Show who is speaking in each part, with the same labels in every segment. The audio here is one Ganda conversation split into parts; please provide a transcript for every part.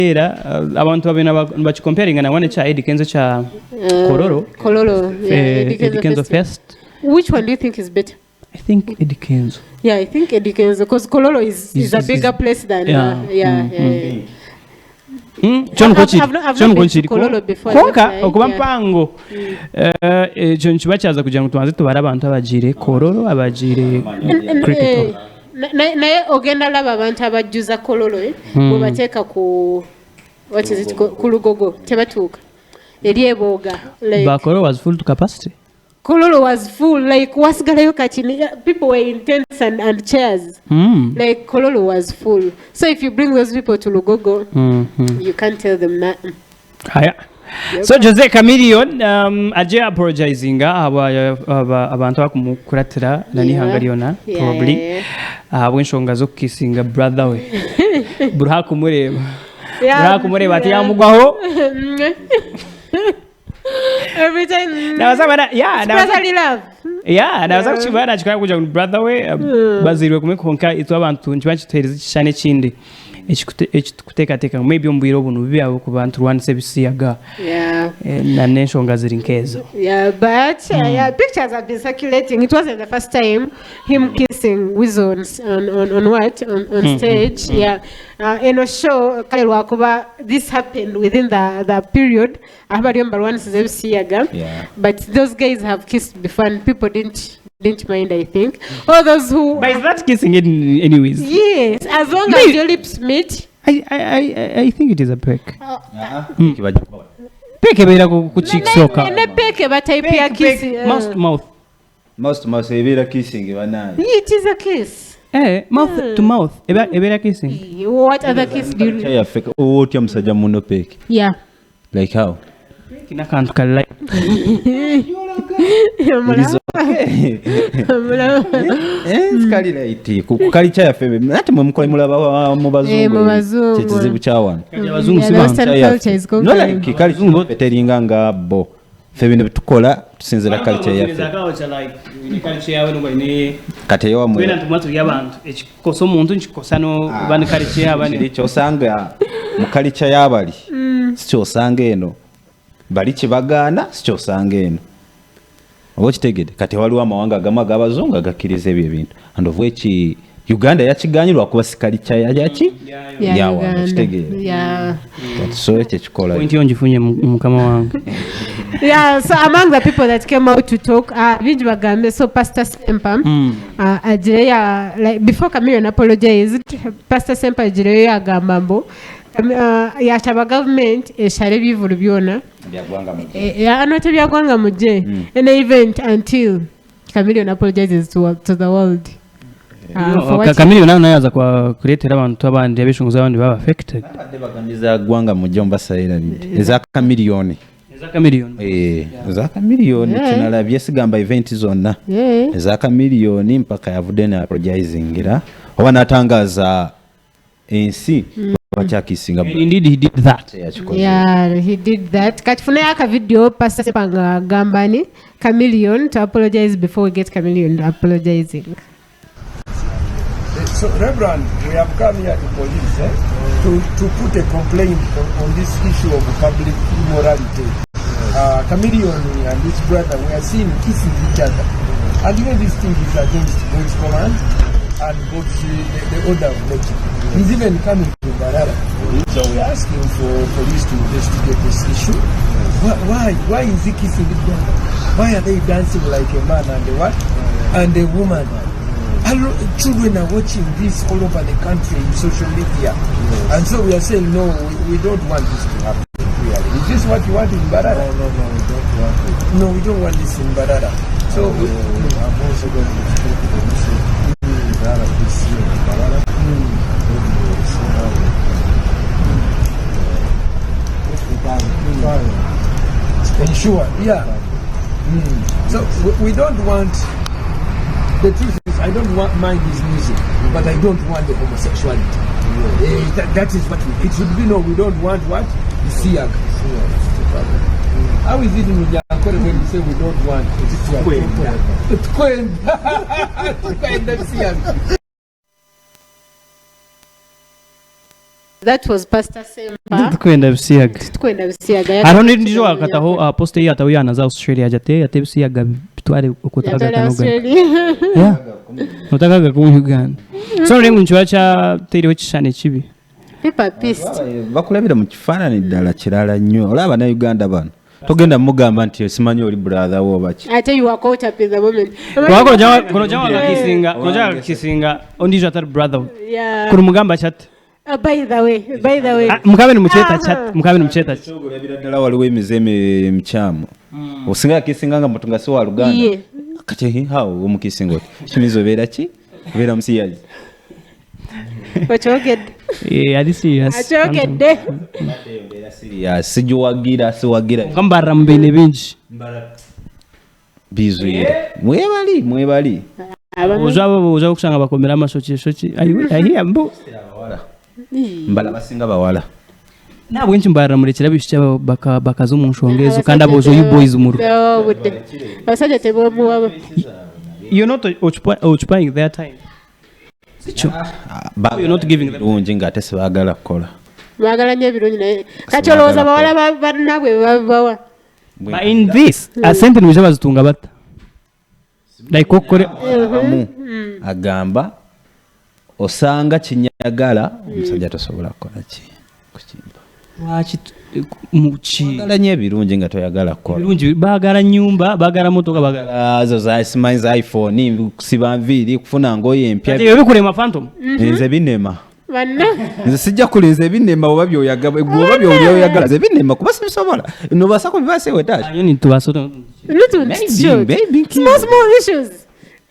Speaker 1: abantu babena bachicomparing na one cha Eddie Kenzo cha Kololo.
Speaker 2: Eddie Kenzo
Speaker 1: first.
Speaker 2: Which one do you think is better?
Speaker 1: I think Eddie Kenzo.
Speaker 2: Yeah, I think Eddie Kenzo because Kololo is a bigger place than
Speaker 1: John Kochi
Speaker 2: Kololo before.
Speaker 1: Konka okuba mpango ekyo nkibachaza kugira ngo tubanze tubara abantu abagire Kololo abagire cricket.
Speaker 2: Naye ogenda laba abantu abajjuza Kololo bwe bateeka ku what is it ku Lugogo tebatuuka eri eboga like
Speaker 1: Kololo was full to capacity.
Speaker 2: Kololo was full like wasigalayo kachini people were in tents and chairs like Kololo was full, so if you bring those people to Lugogo you can't tell them nothing.
Speaker 1: So Jose Chameleon aje apologizing abantu bakumukuratira nani hangariona probably bwenshonga zo kissinga brother we burha kumureba ati yamugwaho
Speaker 2: every time
Speaker 1: especially love nabaza kuchibana chikaya kuja brother we bazirwe kumekonka itu abantu nchibachitereza kishane kindi ekikuteekateka maybe ombwiro buno byabo ku bantu rwanise ebisiyaga na neshonga ziri nkezo
Speaker 2: but pictures have been circulating. It wasn't the first time him kissing wizards on stage in a show kale lwakuba this happened within the period abariyo rwanise ebisiyaga but those guys have kissed before and people didn't mind, I think. All those who...
Speaker 1: But is that kissing it anyways?
Speaker 2: Yes, as long as your lips meet.
Speaker 1: I think it is a peck. Peck ebera ku cheeks soka.
Speaker 2: Ne peck eba type ya kissing.
Speaker 1: Most
Speaker 3: ebera kissing bana.
Speaker 2: It is a kiss.
Speaker 1: Mouth to mouth. Ebera kissing.
Speaker 2: What other kiss do you...
Speaker 3: Chaya fake. Otya musajja muno peck.
Speaker 2: Yeah.
Speaker 3: Like how?
Speaker 1: Kina kantu kala.
Speaker 3: Skali laiti kukali cha yafe nati mwe mulaba mu bazungu kizibu chawana
Speaker 1: abazungu siba
Speaker 3: no like kali peteringa ngabo fe bino tukola tusinzira culture yafe
Speaker 1: culture yawe ngo ine
Speaker 3: kate yawa mu
Speaker 1: wena ntumatu yabantu ekikoso omuntu nkikosano bani culture yabani
Speaker 3: cyo sanga mu culture yabali sicho sanga eno bali kibagana sicho sanga eno okitegede kati waliwo amawanga agamu ag'abazungu agakiriza ebyo ebintu and of which Uganda yakiganyirwa kuba sikalicha yaki yawa kitegede so ekikola
Speaker 1: point yonjifunye mukama wange
Speaker 2: so among the people that came out to talk bingi bagambe so Pastor Sempa ajireya like before Chameleon apologized Pastor Sempa ajireya agamba mbo yashaba government eshare bivulu byona
Speaker 3: byagwanga muje
Speaker 2: anote byagwanga muje an event until Chameleon apologizes to the world.
Speaker 1: Chameleon nayaza kwa kuletera abantu abandi abishunguza abandi baba affected
Speaker 3: bagandiza gwanga muje mbasayira bindi eza Chameleon eza Chameleon kinala byesigamba event zonna eza Chameleon mpaka yavude na apologizing era oba natangaza ensi
Speaker 1: indeed he did that.
Speaker 2: He did that. Katfuna yaka video Pastor Sepanga gambani Chameleon to apologize before we get Chameleon apologizing.
Speaker 4: So Reverend, we have come here to police to put a complaint on this issue of public immorality. Chameleon and his brother, we are seen kissing each other, and even this thing is against God's command and God's the order of nature. He's even coming to Barara. So we're asking for police to investigate this issue. Why is he kissing this brother? Why are they dancing like a man and a what? And a woman? Children are watching this all over the country in social media. And so we are saying, no, we don't want this to happen. Really. Is this what you want in Barara? No, we don't want it. No, we don't want this in Barara. So I'm also going to speak to the mission. This year in Barara. Ensure, So we don't want. The truth is, I don't mind his music, but I don't want the homosexuality. That is what it should be. No, we don't want what? The siag. How is it in Yakore when you say we don't want it?
Speaker 2: That was Pastor Sempa.
Speaker 1: Tukwenda bisiyaga.
Speaker 2: Tukwenda bisiyaga.
Speaker 1: Haro ndijo akataho poste yataho yanaza Australia ajate yate bisiyaga bitware okutaraga kanoga. Yeah. Mutagaga ku Uganda. So rengu nchwa cha teriwe kishane kibi.
Speaker 2: People pissed.
Speaker 3: Bakulabira mu kifaananyi ddala kirala nnyo. Olaba na Uganda bano. Togenda mugamba nti simanyi oli brother wo baki.
Speaker 2: I tell you are caught up in the moment.
Speaker 1: Kono jawa kisinga ondijo atar brother.
Speaker 2: Yeah.
Speaker 1: Kuno mugamba chat.
Speaker 2: By the way.
Speaker 1: Mukabe ni mucheta chat, mukabe ni mucheta.
Speaker 3: Kyogolabira ddala waliwo emizeme emikyamu. Osinga kisinga nga mutunga si wa Luganda.
Speaker 2: Yeah.
Speaker 3: Kati hao omukisinga oti. Kimizo beera ki? Beera musiyazi.
Speaker 2: Wachogedde.
Speaker 1: Ali serious.
Speaker 2: Achogedde.
Speaker 3: Sijuwagira siwagira.
Speaker 1: Kambara mbene bingi.
Speaker 3: Bizuyire. Mwebali.
Speaker 1: Ozaba kushanga bakomera amashoki. Ahiya mbo.
Speaker 3: Mbala basinga bawala.
Speaker 1: Nabwo nchimbara murekera bishya bakaza umunshongezo kandi abozo you boys muru.
Speaker 2: Basajja tebomuwa.
Speaker 1: You're not occupying their time. You're not giving them.
Speaker 3: Unje ngate sebagala kola.
Speaker 2: Bagala nnyo ebirungi naye. Kati olowooza bawala bannabwe babawa.
Speaker 1: But in this, sente nimuje bazitunga bata. Like okore
Speaker 3: agamba osanga kinyagala omusajja tosobola kukola ki kukimba.
Speaker 1: Lwaki muki
Speaker 3: bagala nnyo ebirungi nga toyagala kukola.
Speaker 1: Birungi bagala nyumba, bagala motoka, bagala
Speaker 3: azo za smiles iPhone, kusiba nviiri, kufuna ngoye empya.
Speaker 1: Ate yobikulema phantom.
Speaker 3: Nze binema.
Speaker 2: Banna.
Speaker 3: Nze sijja kulinza ebinema oba byoyagala. Nze binema kuba sibisobola. Nobasako bibase wetachi.
Speaker 1: Ayo ni tubasoto.
Speaker 3: Baby.
Speaker 2: Small issues.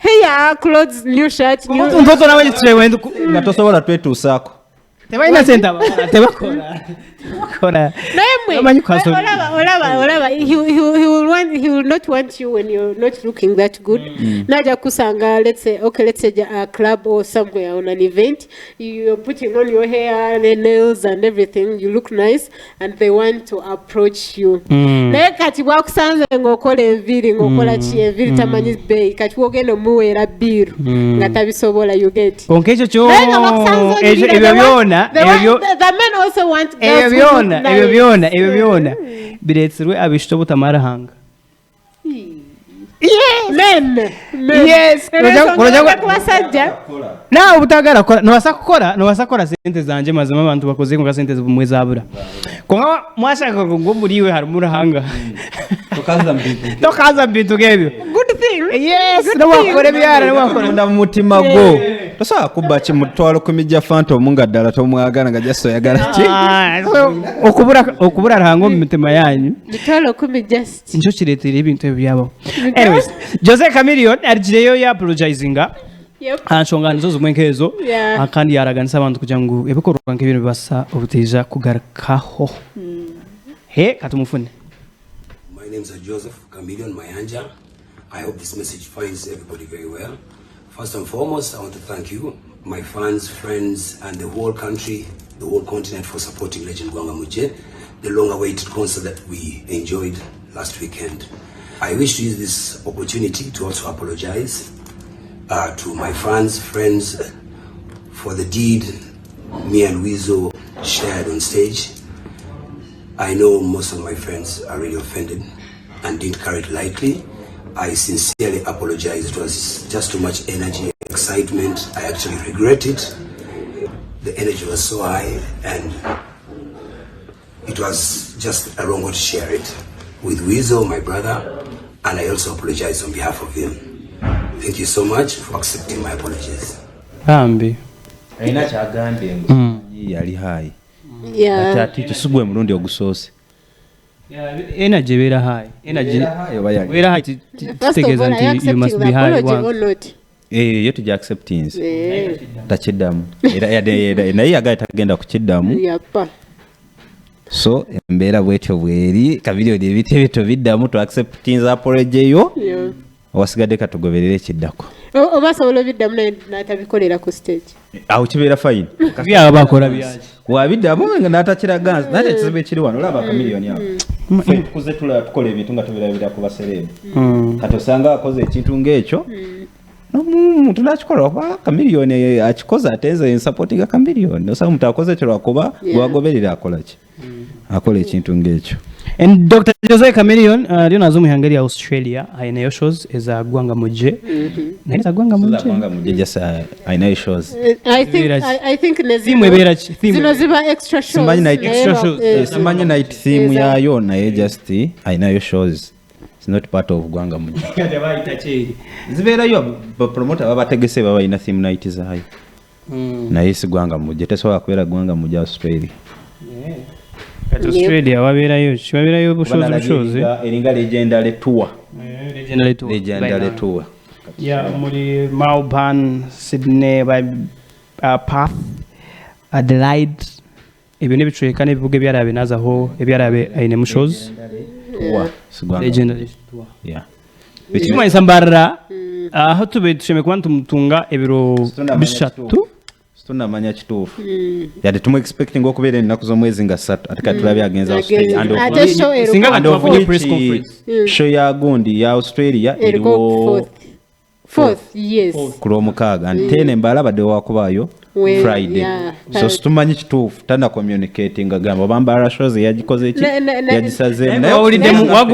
Speaker 2: Hey, clothes, new shirt, new.
Speaker 1: Mtoto nawe nitwe
Speaker 3: nga tosobola twetuusaako.
Speaker 1: Tebaina senta tebakora.
Speaker 2: Olaba, he will not want you when you're not looking that good. Naja kusanga, let's say a club or somewhere on an event, you're putting on your hair, the nails and everything, you look nice, and they want to approach you. Naye kati bwakusanze ng'okola enviiri ng'okola ki enviiri tamanyi bei kati wogenda omuweera bbiiru nga tabisobola you get.
Speaker 1: Konke ekyo kyo ebyo byona
Speaker 2: the men also want girls
Speaker 1: ebyo byona bireetsirwe abishito butamara hanga.
Speaker 2: Men.
Speaker 1: Yes.
Speaker 2: Kubasajja.
Speaker 1: Nawe butagara kora nobasa kukora sente zanje mazima abantu bakoze ngo sente zibumwe zabura. Konga mwashaka ngo muriwe harimo rahanga. Tokaza mbintu gebyo.
Speaker 2: Good thing.
Speaker 1: Yes. Nobakore byara nobakore
Speaker 3: nda mutima go. Tosa kuba kimutwalo kumijja phantom nga ddala tomwagana nga jaso yagala ki. Okubura rahango mu mitima yanyu.
Speaker 2: Mitwalo kumi just.
Speaker 1: Ncho kiretera ebintu ebyabo. Anyways, Jose Chameleon arigireyo ya apologizinga.
Speaker 2: Yep.
Speaker 1: Anshonga nizo zimwenkezo.
Speaker 2: Yeah.
Speaker 1: Kandi yaraganisa abantu kugira ngo ebikorwa nk'ibintu bibasa obuteja kugarukaho. He katumufune.
Speaker 5: My name is Joseph Chameleon Mayanja. I hope this message finds everybody very well. First and foremost, I want to thank you, my fans, friends, and the whole country, the whole continent for supporting Legend Gwanga Muje, the long-awaited concert that we enjoyed last weekend. I wish to use this opportunity to also apologize to my fans, friends, for the deed me and Weasel shared on stage. I know most of my friends are really offended and didn't carry it lightly. I sincerely apologize. It was just too much energy, excitement. I actually regret it. The energy was so high and it was just a wrong way to share it with Weasel, my brother, and I also apologize on behalf of him. Thank you so much for accepting my apologies.
Speaker 1: Ambi.
Speaker 3: Aina kyagambye ngo yali high.
Speaker 2: Yeah.
Speaker 3: Ati tusugwe mulundi ogusoose.
Speaker 1: Energy vera high. Energy vera high. Tegeza nti you must be high once.
Speaker 3: Yo tujja acceptance. Takiddamu. Era naye yagala tagenda kukiddamu.
Speaker 2: Yapa.
Speaker 3: So embeera bwetyo bweri kabiri ebitebito biddamu to acceptance apology yo.
Speaker 2: Yeah.
Speaker 3: Wasigadde katugoberera ekiddako.
Speaker 2: Obasobola biddamu n'atabikolera ku stage.
Speaker 3: Awo kibeera fine.
Speaker 1: Byaba bakola byaki.
Speaker 3: Wabiddamu nga n'atakiraganza nate kizibu ekiri wano olaba Chameleon awo. Tukoze tukola ebintu nga tubirabira ku baserebu. Kati osanga akoze ekintu ng'ekyo omuntu nakikola kuba Chameleon akikoze ateze supporting Chameleon osanga omuntu akoze ekyo kuba gwagoberera akola ekintu ng'ekyo.
Speaker 1: And Dr. Jose Chameleon ndio nazo muhangari ya Australia aina shows eza gwanga muje naeza gwanga muje
Speaker 3: just aina shows.
Speaker 2: I think
Speaker 1: theme
Speaker 2: zino ziba extra shows
Speaker 3: simanyi night theme yayo naye just aina shows. It's not part of gwanga muje zibeerayo promoter babategese baba ina theme night zayo naye si gwanga muje tesobola kubeera gwanga muje Australia.
Speaker 1: Australia waberayo bushozi
Speaker 3: eringa legendary tour
Speaker 1: muri Melbourne, Sydney, Perth, Adelaide ibyo nebicwekane bivuge byarabe nazaho ebyarabe aine mushozi legendary tour bituma isambara aho tube tusheme kwa tumtunga ebiro bishatu
Speaker 3: tunamanya kituufu yade tumu expecting okubeera ennaku z'omwezi nga 3 atika tulabe agenza Australia and of press conference show ya gundi ya Australia iliwo
Speaker 2: 4th yes
Speaker 3: kulomukaaga ntene mbala badde wakubayo Friday so tumanyi kituufu tanda communicating agamba bambara shows yagikoze iki yagisaze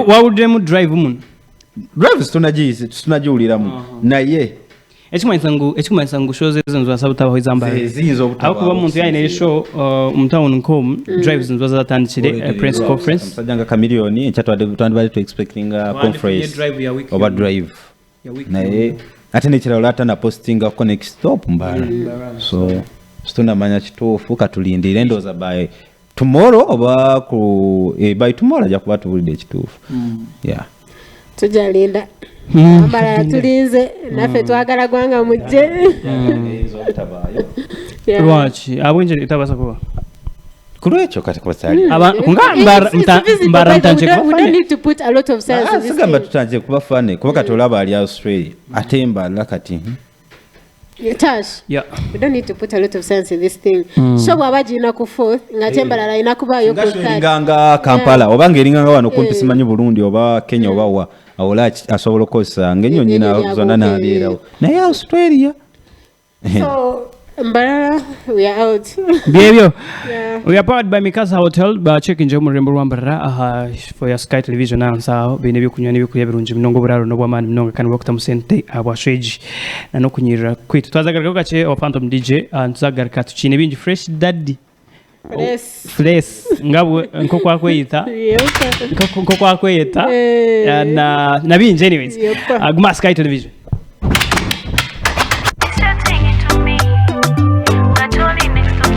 Speaker 1: wawudemu drive mun
Speaker 3: drive tunajiuliramu naye
Speaker 1: ekimanyisa ngu shows ezo zasabutabaho izambara aho kuba omuntu yaine show umtown nkom drives nzo zatandikire press conference
Speaker 3: sajanga Chameleon ekyatwadde bali to expecting a conference over drive naye ate nekiralo lata na posting ko next stop mbara so tunamanya kituufu katulindire endoza by tomorrow oba ku by tomorrow ajja kuba tubulidde ekituufu yeah
Speaker 2: tujalinda ambala tulinze nafe twagala gwanga mujje
Speaker 1: lwaki abwenje itabasa kuba
Speaker 3: kulwekyo kati kwasali
Speaker 1: mbara mtanje
Speaker 2: we don't need to put a lot of science in this
Speaker 3: sigamba tutanje kuba fane kuba katolaba ali Australia atemba lakati
Speaker 2: Tash, we don't need to put a lot of sense in this thing. So wabaji ina ku 4th ngatembala ina kubayo ku 3rd
Speaker 3: nganga Kampala obange ringanga wano kumpi simanyi Burundi oba Kenya oba wa awula asobola kosa ngenyonyi na zona na birawo naye Australia
Speaker 2: so Mbara, we are out.
Speaker 1: Behavior. We are powered by Mikasa Hotel. Check in Jomo Rembo Rwambara for your Sky Television now. So, be nebi kunywa nebi kuya birunji mnongo buraro no bwamani mnongo kan wakta musente abashweji na no kunyira kwitu. Twazagarika kache o Phantom DJ twazagarika tuchine binji fresh daddy. Fresh. Ngabwe nko kwa kweyita. Nko kwa kweyita. Na binji anyways. Guma Sky Television.